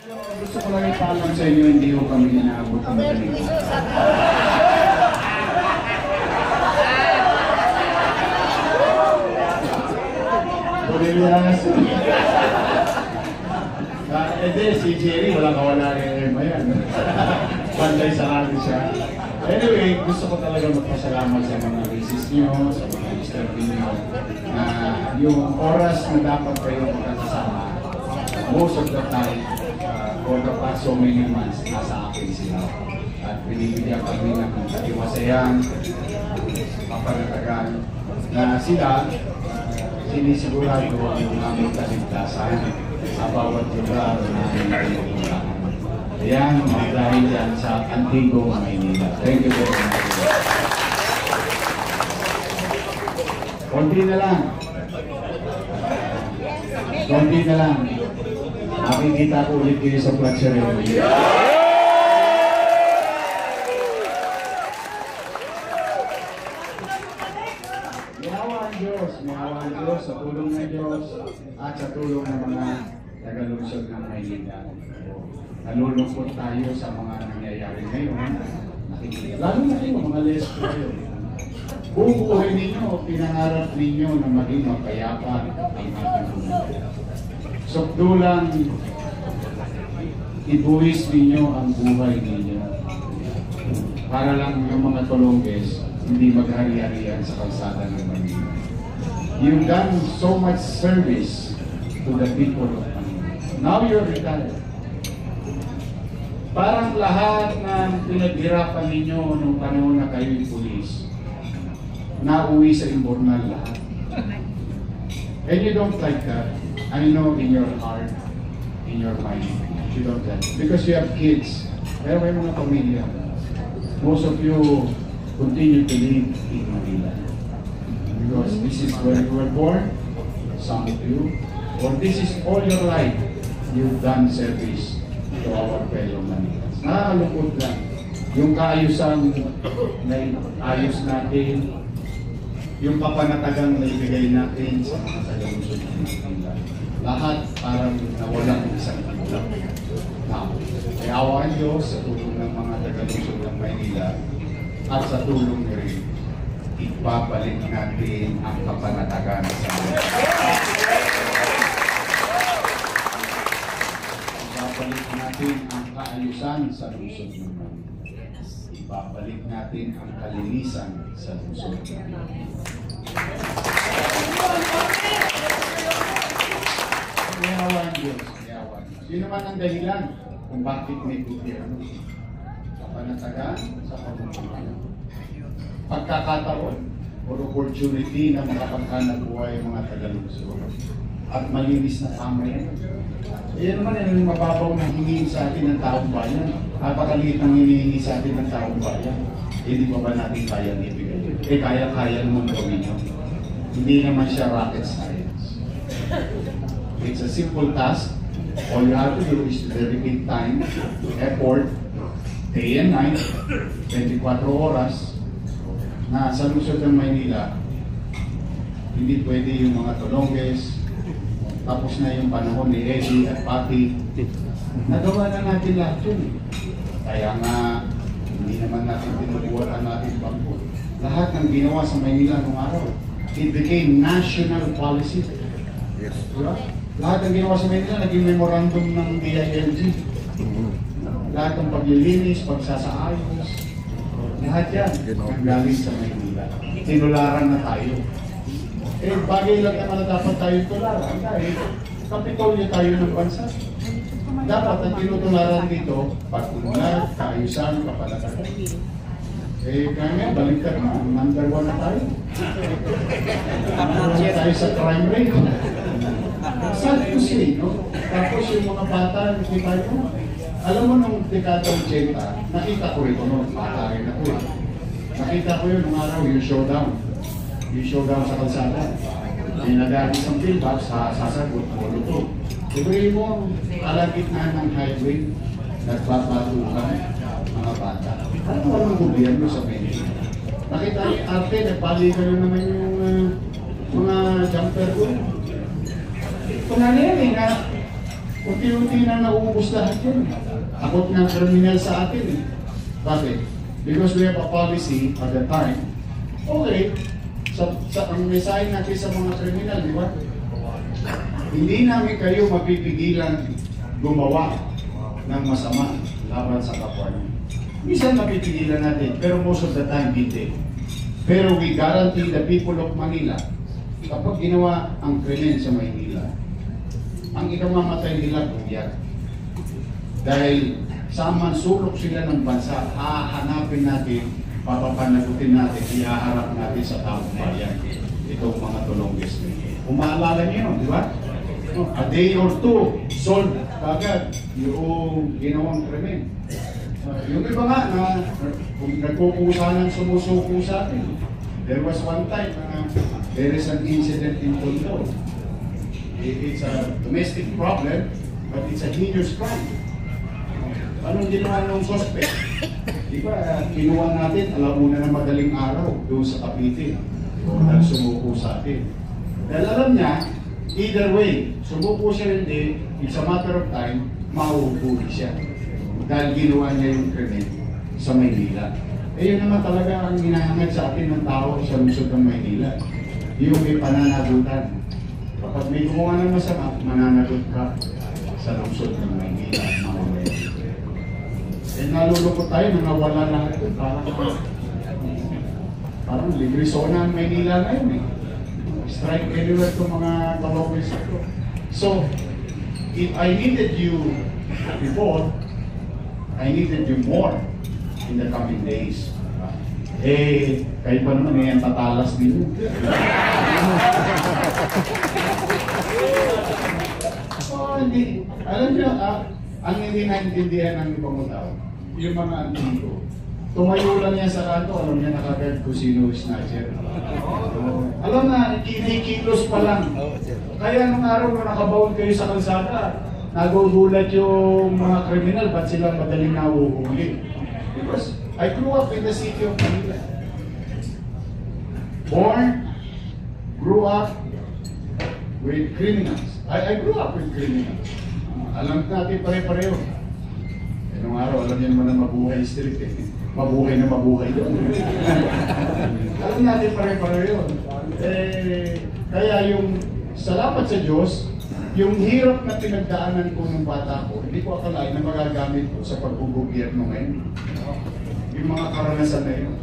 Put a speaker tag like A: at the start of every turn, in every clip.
A: Gusto ko lang ipaalam sa inyo, hindi ko kami inaabot ng madaling. Purilyas. Hindi, si Jerry, walang kawala rin yan. Pantay sa akin siya. Anyway, gusto ko talaga magpasalamat sa mga races nyo, sa mga Mr. Pino, na yung oras na dapat kayo magkasama, most of the time, for the past so many months, nasa akin sila. At binibigyan kami ng katiwasayan, papanatagan, na sila, sinisigurado ang aming kaligtasan sa bawat lugar na pinagpupuntahan. Yan, dahil yan sa Antigong Maynila. Thank you very much. Konti na lang. Konti na lang. Makikita ko ulit kayo sa Platserero. Mahawa ang Diyos sa tulong ng Diyos at sa tulong ng mga tagalungsod ng Maynila. Nalulungkot tayo sa mga nangyayari ngayon. Lalo na kayo, mga lesbo kayo. Buong buhay ninyo, pinangarap ninyo na maging mapayapa ang ating buhay. Sukdulang ibuwis ninyo ang buhay ninyo. Para lang yung mga tulongges hindi maghari-harian sa kalsada ng Manila. You've done so much service to the people of Manila. Now you're retired. Parang lahat ng pinaghirapan ninyo nung panahon na kayo'y pulis, nauwi sa imbornal lahat. And you don't like that. I know in your heart, in your mind, you don't like it. Because you have kids, pero may mga pamilya. Most of you continue to live in Manila. Because this is where you were born, some of you, or this is all your life, you've done service to our fellow Manilas. Nakakalungkot lang. Yung kaayusan na ayos natin, yung kapanatagang na ibigay natin sa mga tagalungsod ng Manila. Lahat parang nawalang isang kulang. Kaya awa ang Diyos sa tulong ng mga tagalungsod ng Manila at sa tulong niyo rin, ibabalik natin ang kapanatagan sa Manila. Ibabalik natin ang kaayusan sa lungsod ng Manila. Ibabalik natin ang kalinisan sa lungsod ng Manila. Mayawan Diyos, mayawan. Yun naman ang dahilan kung bakit may gobyerno. Kapanatagan sa pamumuhay. Pagkakataon o opportunity na makapaghanap buhay ang mga tagalungsod at malinis na pamayan. Yan naman yung mababaw na hingin sa atin ng taong bayan. Napakaliit ng hinihingi sa atin ng taong bayan. Hindi pa ba natin kaya ibigay? Kaya-kaya naman gawin nyo. Hindi naman siya rocket science. It's a simple task. All you have to do is to dedicate time, effort, day and night, 24 oras, na sa lungsod ng Maynila, hindi pwede yung mga tulongges, tapos na yung panahon ni Eddie at Patty. Nagawa na natin lahat yun. Kaya nga, hindi naman natin pinubuhat ang ating bangko. Lahat ng ginawa sa Maynila nung araw, it became national policy. Yes. Diba? Lahat ng ginawa sa Maynila, naging memorandum ng DILG. Lahat ng paglilinis, pagsasaayos, lahat yan galing sa Maynila. Tinularan na tayo. Eh, bagay lang naman na dapat tayo tularan dahil kapitolyo tayo ng bansa. Dapat ang tinutularan dito, pag-unlad, kaayusan, kapanatagan. Eh, kaya baliktad na, number 1 na tayo. Number 1 tayo sa crime rate. Sad to say, no? Tapos yung mga bata, nakita ko, alam mo nung dekada 80, nakita ko ito, no? Bata rin ako. Nakita ko yun nung araw, yung showdown. Yung showdown sa kalsada. May nag-aagis ang pillbox, sasagot, luto. Ibrahim mo, alagit na ng highway, nagbabatukan mga bata. Ano walang gobyerno sa Manila? Nakita niyo, arte, nagpaligan naman yung mga jumper ko. Ito na yan, Unti-unti na nauubos lahat yun. Takot ng kriminal sa atin eh. Bakit? Because we have a policy at the time. Okay, ang mensahe natin sa mga kriminal, di ba? Hindi namin kayo mapipigilan gumawa ng masama laban sa kapwa niyo. Minsan mapipigilan natin, pero most of the time hindi. Pero we guarantee the people of Manila, kapag ginawa ang krimen sa Maynila, ang ikamamatay nila buyak. Dahil saan man sulok sila ng bansa, hahanapin natin, papapanagutin natin, ihaharap natin sa taong bayan. Itong mga tulongges nila. Kung maalala niyo, di ba? A day or two, solve agad yung ginawang krimen. Yung iba nga na kung nagkukusa ng sumusuko sa atin. There was one time there is an incident in Tondo. It's a domestic problem, but it's a heinous crime. Anong ginawa ng suspect? Di ba, kinuha natin, alauna na madaling araw doon sa Cavite. Dahil sumuko sa atin. Dahil alam niya, either way, sumuko siya hindi, it's a matter of time, mahuhuli siya. Dahil ginawa niya yung krimen sa Maynila. Eh yun naman talaga ang hinahangad sa atin ng tao sa lungsod ng Maynila. Yung may pananagutan. Kapag may gumawa ng masama, mananagot ka sa lungsod ng Maynila. Eh nalulungkot tayo na nawala lahat yun. Parang libre zona ang Maynila na yun eh. Strike anywhere itong mga kalokis ito. So, if I needed you before, I needed you more in the coming days. Eh, kayo pa naman eh, ang tatalas din yun. Oh, hindi. Alam niyo, ang hindi naintindihan ng ibang tao, yung mga antigo. Tumayo lang yan sa kanto, alam niya nakagad kung sino yung snatcher. Alam na, kinikilos pa lang. Kaya nung araw na nakabawal kayo sa kalsada, nagugulat yung mga kriminal, ba't sila madaling nahuhuli? Because I grew up in the city of Manila. Born, grew up with criminals. I grew up with criminals. Alam natin pare-pareho. Nung araw, alam niyo naman na mabuhay street eh. Mabuhay na mabuhay doon. Alam natin pare-pareho yun. Kaya yung salamat sa Diyos, yung hirap na pinagdaanan ko ng bata ko, hindi ko akalain na magagamit ko sa pagbugobyerno ngayon. Yung mga karanasan na yun.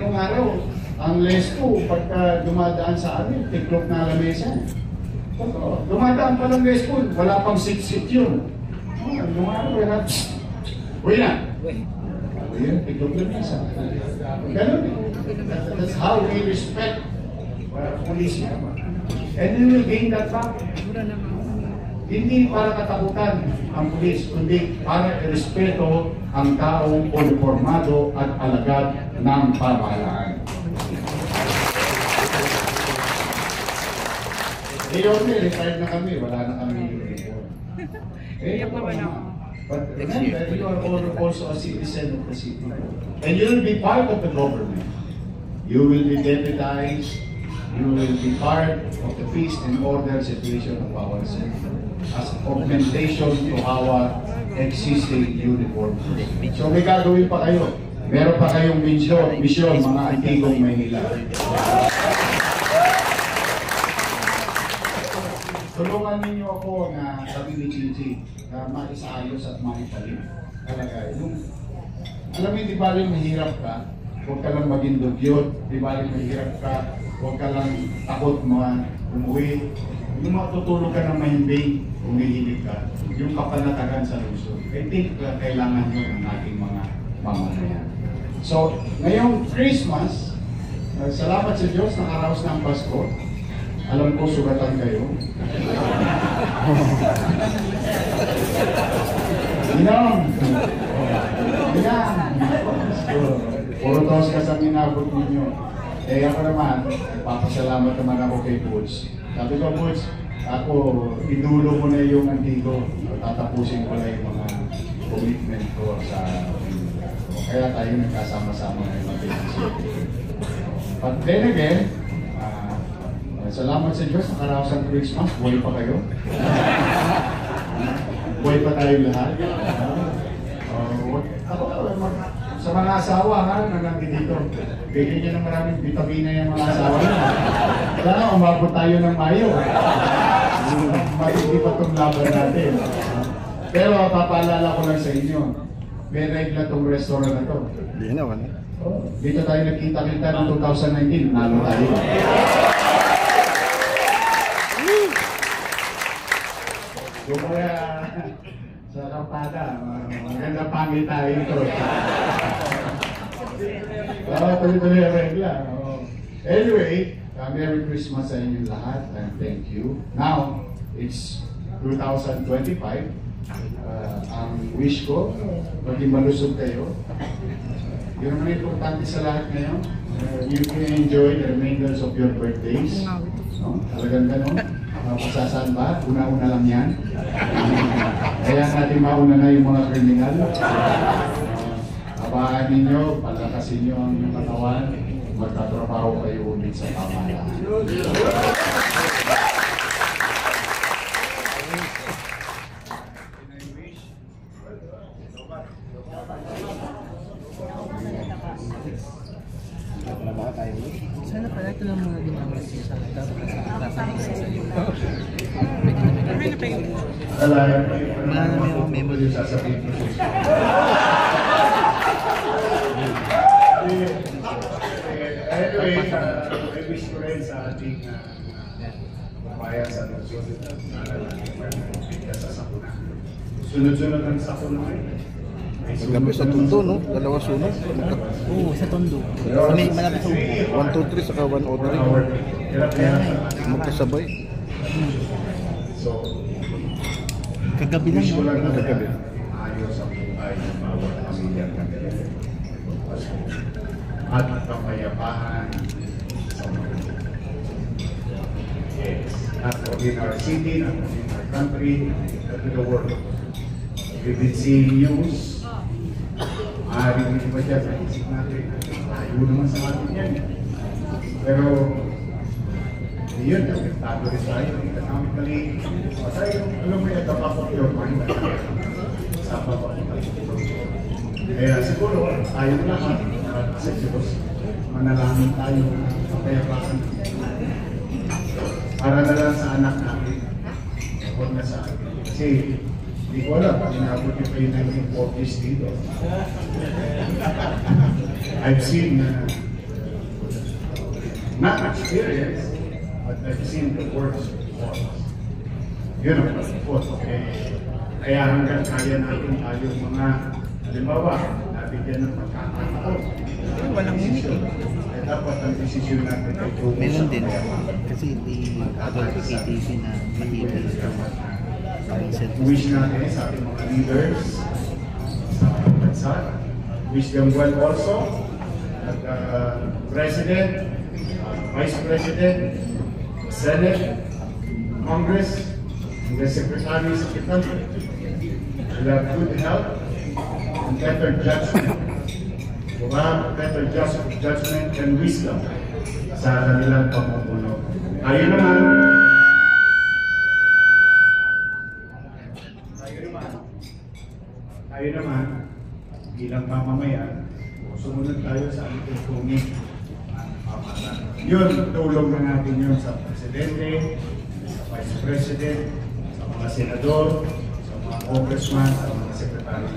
A: Nung araw, ang les ko, pagka dumadaan sa amin, tiklop na lamesa. Dumadaan pa ng les ko, wala pang sit-sit yun. Nung araw, wala, uy na! Yun, tiklop na lamesa. Ganun eh. That's how we respect police. And we will gain that back. Hindi para katakutan ang pulis, kundi para irespeto ang taong uniformado at alagad ng pamahalaan. Ngayon, retired na kami, wala na kami uniform. But remember, you are also a citizen of the city. And you will be part of the government. You will be deputized. You will be part of the peace and order situation of our city as augmentation to our existing uniform. So may gagawin pa kayo. Meron pa kayong misyon mga antigong Maynila. Tulungan ninyo ako na sabi ni Chichi na maisayos at maipalip. Talaga, alam mo, di ba rin mahirap ka? Huwag ka lang maging dugyot. Di ba rin mahirap ka? Huwag ka lang takot umuwi. Yung matutulog ka ng mahimbing, umihilig ka. Yung kapanatagan sa lungsod. I think kailangan yun ng ating mga mamamayan. So, ngayong Christmas, salamat sa Diyos, nakaraos ng Pasko. Alam ko, sugatan kayo. Inom! Inom! Puro tos ka sa minabot ninyo. Eh ako naman, papasalamat naman ako kay Butch. Sabi ko, Butch, ako, inulo mo na yung antigo. Tatapusin ko na yung mga commitment ko sa kaya tayo nagkasama-sama na yung But then again, salamat sa Diyos, nakaraos ang Christmas, buhay pa kayo. Buhay pa tayong lahat. Ako, sa mga asawa ha, na nandito, bigyan nyo ng maraming vitamina yung mga asawa nyo. Kaya umabot tayo ng Mayo. Matindi pa itong laban natin. Pero papaalala ko lang sa inyo, may regla itong restaurant na ito.
B: Hindi naman.
A: Dito tayo nagkita-kita ng 2019, nalo tayo. Kumaya sa Kampana, magandang pangit tayo ito. Tuloy-tuloy ang regla. Anyway, Merry Christmas sa inyong lahat and thank you. Now, it's 2025. Ang wish ko, maging malusog kayo. Yun naman importante sa lahat ngayon. You can enjoy the remainders of your birthdays. No? Talagang gano'n. Pasasaan ba? Una-una lang yan. Kaya natin mauna na yung mga kriminal. Abahan ninyo, palakasin nyo ang inyong katawan. Magtatrabaho kayo ulit sa pamahalaan.
C: Sana pala ito lang mga ginamit siya sa tatapos sa iyo.
A: Marami akong memory sasabihin ko. Anyway, I wish ko rin sa ating bayan sa nagsunod sa sakuna. Sunod-sunod ang sakuna.
B: Magkami sa Tondo, no? Dalawa sunod.
C: Oo, sa Tondo. May malapit sa upo.
B: 1, 2, 3, saka 1, 3. Magkasabay.
A: So,
C: Kagabi lang, no?
B: Kagabi.
A: ayos ang buhay ng bawat pamilya natin. At kapayapaan sa mga. Yes. Not only in our city, not only in our country, but in the world. We've been seeing news. Maaaring hindi ba dyan, naisip natin, tayo naman sa atin yan. Pero, yun, napiktado rin tayo economically. Tayo, alam mo yung the back of your mind, sa baba. Kaya siguro, tayo lahat, sa Diyos, manalangin tayo, kapayapaan. Para na lang sa anak natin, huwag na sa atin. Kasi, hindi ko alam, inabot yung kayo 1940s dito. I've seen, not experience, but I've seen the worst forms. Yun ang pagpapot. Kaya hanggang kaya natin tayo mga, halimbawa, nabigyan ng pagkakataon.
C: Walang limit eh.
A: Dapat ang desisyon natin ay tumus.
C: Meron din. Kasi di adult PTV na mahihili ito.
A: Wish natin sa ating mga leaders sa bansa. Wish them well also. At President, Vice President, Senate, Congress, and the Secretaries of the country will have good health and better judgment. Will have better judgment and wisdom sa kanilang pamumuno. Tayo naman, bilang mamamayan, sumunod tayo sa ating tungin. Yun, tulong na natin yun sa Presidente, sa Vice President, sa mga Senador, sa mga Congressman, sa mga Secretary of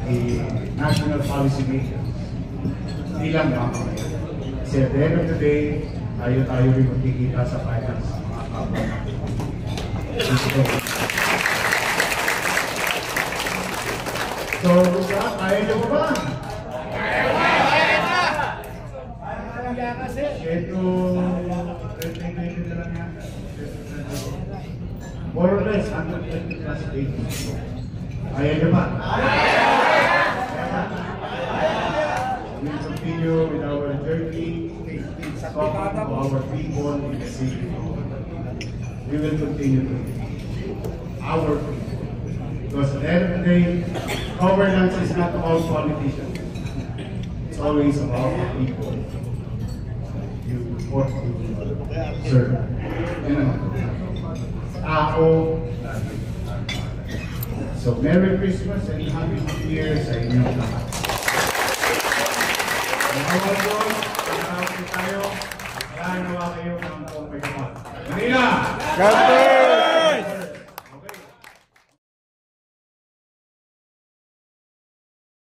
A: the National Policy Makers. Hindi lang mamamayan. Kasi at the end of the day, tayo rin magkikita sa finance, mga kapwa natin. So, kaya niyo ba? Ito, na lang yan. More or less, 120 plus 80. Kaya niyo ba? We continue with our journey, talking to our people in the city. We will continue to our people. Because at the end of the day, governance is not about politicians. It's always about the people you want to serve. You know, tao, So, Merry Christmas and Happy New Year sa inyong lahat.
D: Mga Diyos, salamat po tayo. Kaya nawa kayo ng taong may kapal. Manila!
B: God bless!